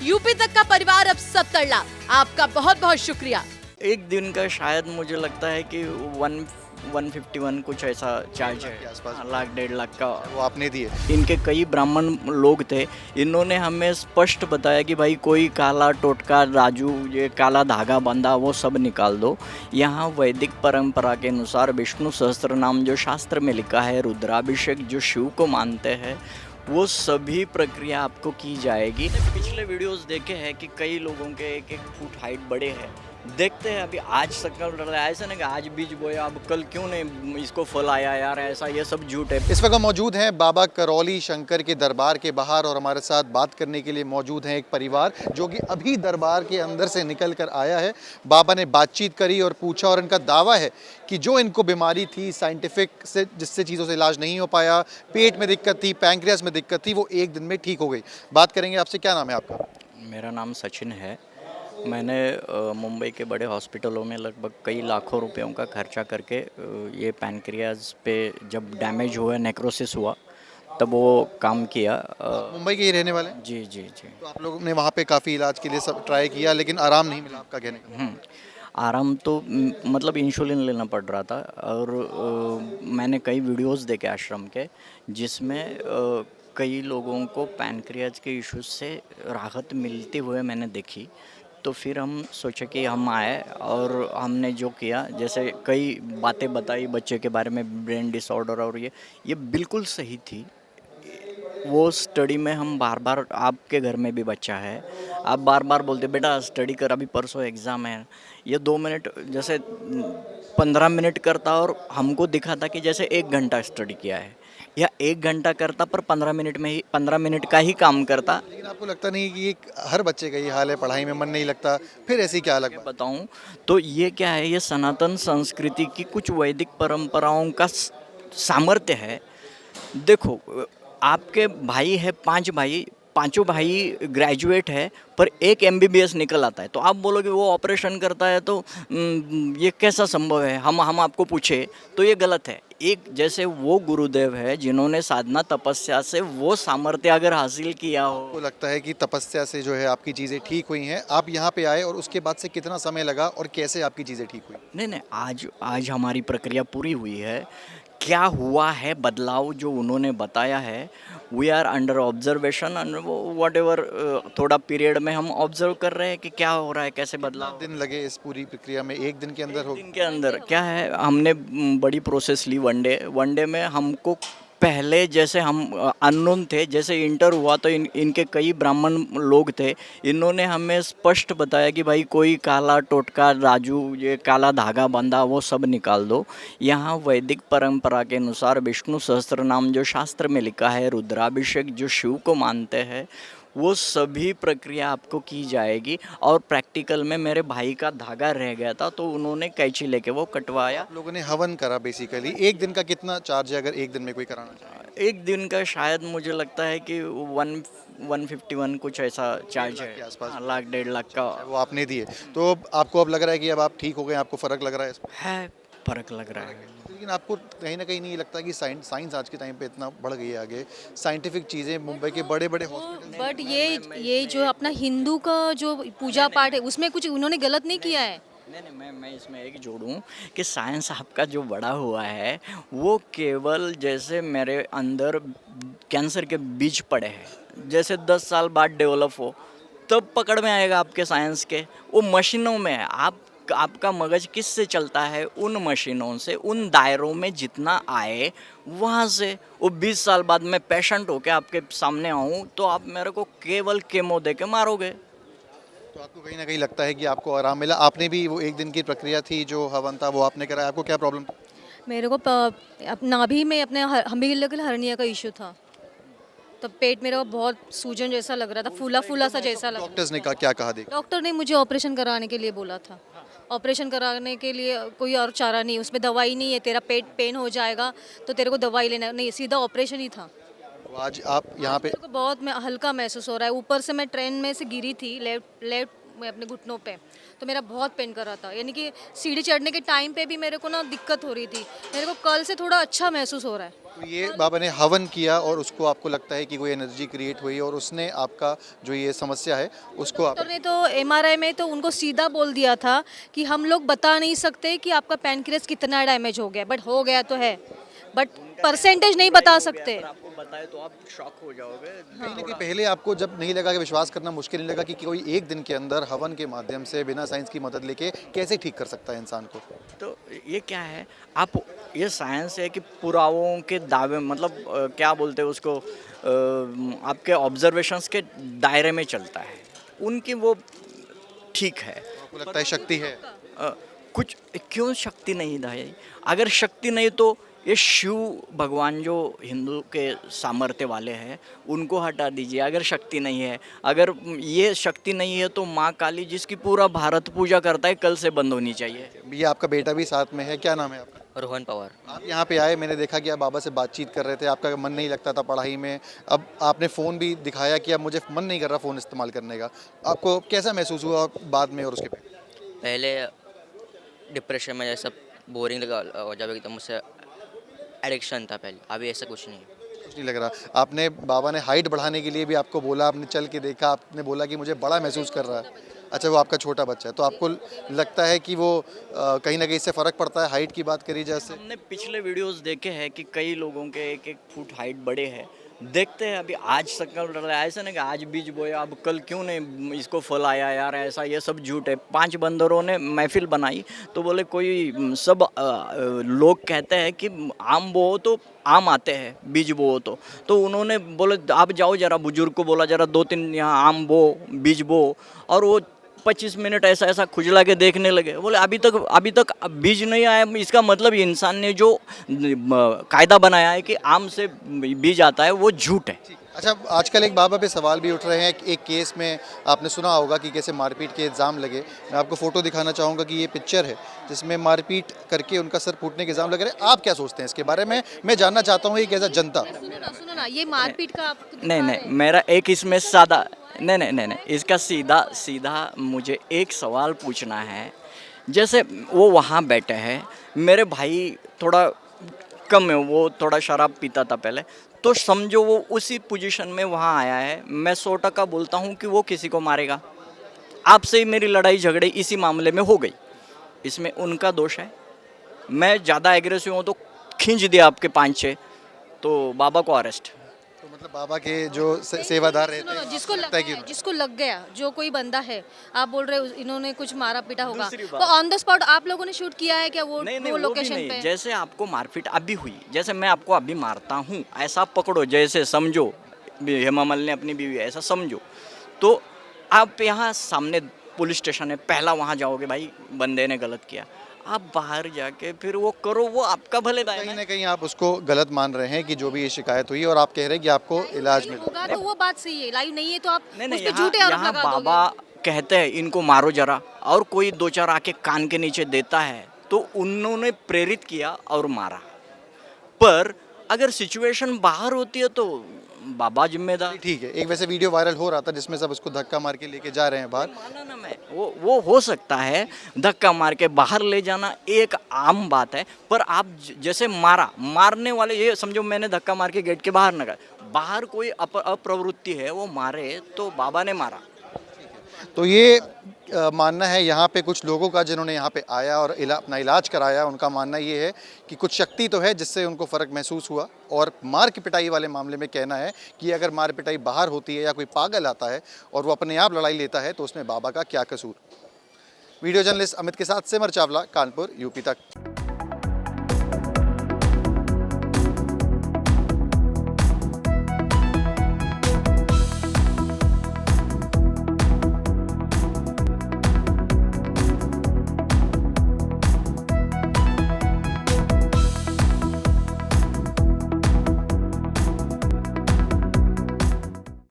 UP तक का परिवार अब 70 लाख। आपका बहुत बहुत शुक्रिया। एक दिन का शायद मुझे लगता है कि 151 कुछ ऐसा चार्ज है, लाख 1.5 लाख का वो आपने दिए। इनके कई ब्राह्मण लोग थे, इन्होंने हमें स्पष्ट बताया कि भाई कोई काला टोटका राजू ये काला धागा बंधा वो सब निकाल दो। यहाँ वैदिक परंपरा के अनुसार विष्णु सहस्त्र नाम जो शास्त्र में लिखा है, रुद्राभिषेक जो शिव को मानते हैं, वो सभी प्रक्रिया आपको की जाएगी। पिछले वीडियोस देखे हैं कि कई लोगों के 1-1 फुट हाइट बड़े हैं। देखते हैं अभी आज सकल रहा है ऐसा नहीं कि आज बीज बोया अब कल क्यों नहीं इसको फल आया यार, ऐसा ये सब झूठ है। इस वक्त हम मौजूद हैं बाबा करौली शंकर के दरबार के बाहर और हमारे साथ बात करने के लिए मौजूद हैं एक परिवार जो कि अभी दरबार के अंदर से निकल कर आया है। बाबा ने बातचीत करी और पूछा और इनका दावा है कि जो इनको बीमारी थी साइंटिफिक से जिससे चीज़ों से इलाज नहीं हो पाया, पेट में दिक्कत थी, पैंक्रियास में दिक्कत थी, वो एक दिन में ठीक हो गई। बात करेंगे आपसे। क्या नाम है आपका? मेरा नाम सचिन है। मैंने मुंबई के बड़े हॉस्पिटलों में लगभग कई लाखों रुपयों का खर्चा करके ये पैनक्रियाज पे जब डैमेज हुआ, नेक्रोसिस हुआ, तब वो काम किया। मुंबई के ही रहने वाले हैं? जी जी जी। तो आप लोगों ने वहाँ पे काफ़ी इलाज के लिए सब ट्राई किया लेकिन आराम नहीं मिला, आपका कहने का? आराम तो मतलब इंसुलिन लेना पड़ रहा था और मैंने कई वीडियोस देखे आश्रम के जिसमें कई लोगों को पैनक्रियाज के इश्यूज से राहत मिलते हुए मैंने देखी। तो फिर हम सोचे कि हम आए और हमने जो किया, जैसे कई बातें बताई बच्चे के बारे में, ब्रेन डिसऑर्डर, और ये बिल्कुल सही थी। वो स्टडी में हम बार बार, आपके घर में भी बच्चा है, आप बार बार बोलते बेटा स्टडी कर, अभी परसों एग्ज़ाम है, ये 2 मिनट जैसे 15 मिनट करता और हमको दिखाता कि जैसे 1 घंटा स्टडी किया है, या 1 घंटा करता पर 15 मिनट में ही 15 मिनट का ही काम करता। लेकिन आपको लगता नहीं कि हर बच्चे का ये हाल है, पढ़ाई में मन नहीं लगता, फिर ऐसी क्या अलग बात? बताऊं तो ये क्या है, ये सनातन संस्कृति की कुछ वैदिक परंपराओं का सामर्थ्य है। देखो, आपके भाई है 5 भाई, पांचों भाई ग्रेजुएट है, पर एक एमबीबीएस निकल आता है, तो आप बोलोगे वो ऑपरेशन करता है तो ये कैसा संभव है, हम आपको पूछे तो ये गलत है। एक जैसे वो गुरुदेव है जिन्होंने साधना तपस्या से वो सामर्थ्य अगर हासिल किया हो। आपको लगता है कि तपस्या से जो है आपकी चीज़ें ठीक हुई हैं? आप यहाँ पे आए और उसके बाद से कितना समय लगा और कैसे आपकी चीज़ें ठीक हुई? नहीं, आज हमारी प्रक्रिया पूरी हुई है। क्या हुआ है बदलाव जो उन्होंने बताया है, we are under observation, and whatever थोड़ा पीरियड में हम ऑब्जर्व कर रहे हैं कि क्या हो रहा है, कैसे बदलाव। दिन लगे इस पूरी प्रक्रिया में? एक दिन के अंदर हो? दिन के अंदर क्या है, हमने बड़ी प्रोसेस ली। वन डे में हमको पहले जैसे हम अननोन थे, जैसे इंटर हुआ तो इनके कई ब्राह्मण लोग थे, इन्होंने हमें स्पष्ट बताया कि भाई कोई काला टोटका राजू ये काला धागा बंधा वो सब निकाल दो। यहाँ वैदिक परंपरा के अनुसार विष्णु सहस्त्र नाम जो शास्त्र में लिखा है, रुद्राभिषेक जो शिव को मानते हैं, वो सभी प्रक्रिया आपको की जाएगी। और प्रैक्टिकल में मेरे भाई का धागा रह गया था तो उन्होंने कैंची लेके वो कटवाया। आप लोगों ने हवन करा बेसिकली। एक दिन का कितना चार्ज है अगर एक दिन में कोई कराना चाहे? एक दिन का शायद मुझे लगता है कि 151 कुछ ऐसा चार्ज है, के आसपास। लाख 1.5 लाख का वो आपने दिए। तो आपको अब लग रहा है कि अब आप ठीक हो गए, आपको फ़र्क लग रहा है इसमें? है, फर्क लग रहा है। लेकिन आपको कहीं ना कहीं नहीं लगता कि साइंस आज के टाइम पे इतना बढ़ गई है आगे, साइंटिफिक चीज़ें मुंबई के बड़े बड़े हॉस्पिटल। बट ये जो अपना हिंदू का जो पूजा पाठ है उसमें कुछ उन्होंने गलत नहीं किया है। नहीं, मैं इसमें एक जोड़ूं कि साइंस आपका जो बड़ा हुआ है वो केवल जैसे मेरे अंदर कैंसर के बीज पड़े हैं, जैसे 10 साल बाद डेवलप हो तब पकड़ में आएगा आपके साइंस के। वो मशीनों में है, आपका मगज किस से चलता है, उन मशीनों से, उन दायरों में जितना आए वहाँ से। वो 20 साल बाद मैं पेशेंट होकर आपके सामने आऊँ तो आप मेरे को केवल केमो दे के मारोगे। तो आपको कहीं ना कहीं लगता है कि आपको आराम मिला? आपने भी वो एक दिन की प्रक्रिया थी जो हवन था वो आपने कराया, आपको क्या प्रॉब्लम? मेरे को नाभि में अपने अम्बिलिकल हर्निया का इशू था, तो पेट मेरा बहुत सूजन जैसा लग रहा था, फूला फूला सा जैसा लग रहा डॉक्टर्स ने कहा क्या कहा? देख, था। डॉक्टर ने मुझे ऑपरेशन कराने के लिए बोला था। ऑपरेशन कराने के लिए कोई और चारा नहीं, उसमें दवाई नहीं है, तेरा पेट पेन हो जाएगा तो तेरे को दवाई लेना नहीं, सीधा ऑपरेशन ही था। तो आज आप यहाँ पे? मेरे को बहुत हल्का महसूस हो रहा है। ऊपर से मैं ट्रेन में से गिरी थी लेफ्ट में अपने घुटनों पे, तो मेरा बहुत पेन कर रहा था, यानी कि सीढ़ी चढ़ने के टाइम पे भी मेरे को ना दिक्कत हो रही थी। मेरे को कल से थोड़ा अच्छा महसूस हो रहा है। तो ये बाबा ने हवन किया और उसको आपको लगता है कि कोई एनर्जी क्रिएट हुई और उसने आपका जो ये समस्या है उसको आप डॉक्टर ने तो एमआरआई में तो उनको सीधा बोल दिया था कि हम लोग बता नहीं सकते कि आपका पैनक्रियास कितना डैमेज हो गया, बट हो गया तो है, बट परसेंटेज नहीं बता सकते। अगर आपको बताए तो आप शॉक हो जाओगे। कहीं ना कहीं पहले आपको जब नहीं लगा कि विश्वास करना मुश्किल नहीं लगा कि कोई एक दिन के अंदर हवन के माध्यम से बिना साइंस की मदद लेके कैसे ठीक कर सकता है इंसान को। तो ये क्या है, आप ये साइंस है कि पुरावों के दावे मतलब क्या बोलते हैं उसको, आपके ऑब्जर्वेशंस के दायरे में चलता है, उनकी वो ठीक है। आपको लगता है शक्ति है? कुछ क्यों शक्ति नहीं भाई, अगर शक्ति नहीं तो ये शिव भगवान जो हिंदू के सामर्थ्य वाले हैं उनको हटा दीजिए। अगर शक्ति नहीं है, अगर ये शक्ति नहीं है तो माँ काली जिसकी पूरा भारत पूजा करता है कल से बंद होनी चाहिए। ये आपका बेटा भी साथ में है, क्या नाम है आपका? रोहन पवार। आप यहाँ पे आए, मैंने देखा कि आप बाबा से बातचीत कर रहे थे, आपका मन नहीं लगता था पढ़ाई में, अब आपने फ़ोन भी दिखाया कि अब मुझे मन नहीं कर रहा फ़ोन इस्तेमाल करने का, आपको कैसा महसूस हुआ बाद में और उसके पहले डिप्रेशन में जैसा बोरिंग लगा और जब एकदम मुझसे एडिक्शन था पहले, अभी ऐसा कुछ नहीं है। कुछ नहीं लग रहा? आपने बाबा ने हाइट बढ़ाने के लिए भी आपको बोला, आपने चल के देखा, आपने बोला कि मुझे बड़ा महसूस कर रहा है। अच्छा, वो आपका छोटा बच्चा है, तो आपको लगता है कि वो कहीं ना कहीं इससे फ़र्क पड़ता है हाइट की बात करी जैसे? हमने पिछले वीडियोस देखे हैं कि कई लोगों के 1-1 फुट हाइट बड़े हैं, देखते हैं अभी आज शक्ल रहा है, ऐसा नहीं कि आज बीज बोया अब कल क्यों नहीं इसको फल आया यार, ऐसा ये सब झूठ है। 5 बंदरों ने महफिल बनाई तो बोले कोई सब लोग कहते हैं कि आम बो तो आम आते हैं, बीज बो तो उन्होंने बोले आप जाओ जरा, बुजुर्ग को बोला जरा 2-3 यहाँ आम बो, बीज बो, और वो 25 मिनट ऐसा ऐसा खुजला के देखने लगे, बोले अभी तक बीज नहीं आया, इसका मतलब इंसान ने जो कायदा बनाया है कि आम से बीज आता है वो झूठ है। अच्छा, आजकल एक बाबा पे सवाल भी उठ रहे हैं। एक केस में आपने सुना होगा कि कैसे मारपीट के इल्ज़ाम लगे। मैं आपको फ़ोटो दिखाना चाहूँगा कि ये पिक्चर है जिसमें मारपीट करके उनका सर फूटने के इल्ज़ाम लग रहे हैं। आप क्या सोचते हैं इसके बारे में? मैं जानना चाहता हूँ एक एज अ जनता। सुनो ना, ये मारपीट का आप नहीं, मेरा एक इसमें सादा नहीं, इसका सीधा मुझे एक सवाल पूछना है। जैसे वो वहाँ बैठे हैं, मेरे भाई थोड़ा कम है, वो थोड़ा शराब पीता था पहले, तो समझो वो उसी पोजीशन में वहाँ आया है, मैं 100% बोलता हूँ कि वो किसी को मारेगा। आपसे ही मेरी लड़ाई झगड़े इसी मामले में हो गई, इसमें उनका दोष है। मैं ज़्यादा एग्रेसिव हूँ तो खींच दिया आपके 5-6, तो बाबा को अरेस्ट। तो मतलब बाबा के जो सेवादार रहते सुनो ना, हैं, जिसको आपको लगता है कि जिसको लग गया, जो कोई बंदा है, आप बोल रहे हो इन्होंने कुछ मारा पीटा होगा, दूसरी तो बात। ऑन द स्पॉट आप लोगों ने शूट किया है क्या वो नहीं, वो वो भी लोकेशन नहीं। पे? जैसे आपको मारपीट अभी हुई, जैसे मैं आपको अभी मारता हूँ, ऐसा पकड़ो, जैसे समझो हेमा मालिनी ने अपनी बीवी, ऐसा समझो। तो आप यहाँ सामने पुलिस स्टेशन है, पहला वहाँ जाओगे, भाई बंदे ने गलत किया, आप बाहर जाके फिर वो करो, वो आपका भले दायरा कहीं है। ना कहीं आप उसको गलत मान रहे हैं कि जो भी ये शिकायत हुई और आप कह रहे हैं कि आपको इलाज मिला। होगा तो वो बात सही है, लाइव नहीं है तो आप नहीं, उस पे यहाँ झूठे आरोप यहाँ लगा दोगे। बाबा कहते हैं इनको मारो जरा, और कोई 2-4 आके कान के नीचे देता है तो उन्होंने प्रेरित किया और मारा। पर अगर सिचुएशन बाहर होती है तो बाबा जिम्मेदार। ठीक है, एक वैसे वीडियो वायरल हो रहा था जिसमें सब उसको धक्का मार के लेके जा रहे हैं बाहर। माना ना मैं, वो हो सकता है, धक्का मार के बाहर ले जाना एक आम बात है, पर आप जैसे मारने वाले, ये समझो मैंने धक्का मार के गेट के बाहर न गए, बाहर कोई अप्रवृत्ति है वो मारे तो बाबा ने मारा। तो ये मानना है यहाँ पे कुछ लोगों का जिन्होंने यहाँ पे आया और अपना इलाज कराया, उनका मानना ये है कि कुछ शक्ति तो है जिससे उनको फ़र्क महसूस हुआ। और मार की पिटाई वाले मामले में कहना है कि अगर मार पिटाई बाहर होती है या कोई पागल आता है और वो अपने आप लड़ाई लेता है तो उसमें बाबा का क्या कसूर। वीडियो जर्नलिस्ट अमित के साथ सिमर चावला, कानपुर, यूपी तक।